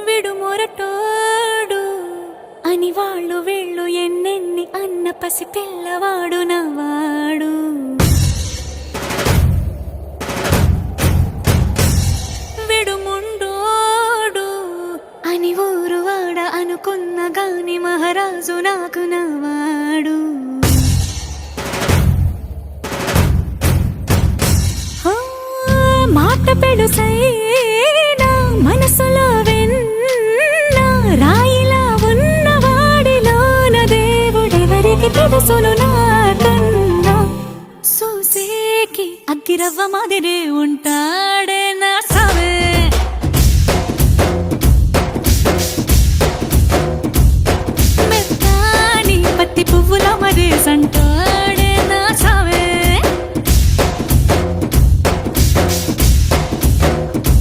విడు మొరటోడు అని వాళ్ళు వీళ్ళు ఎన్నెన్ని అన్న పసి పిల్లవాడు నవ్వాడు. విడు ముండోడు అని ఊరు వాడ అనుకున్న గాని మహారాజు నాకు నవ్వాడు. మాట పెడుసైనా మనసులో వెన్న రాయిలా ఉన్నవాడిలోన దేవుడెవరికి తెలుసును నాకన్నా. సూసేకి అగ్గిరవ్వ మాదిరే ఉంటాడు.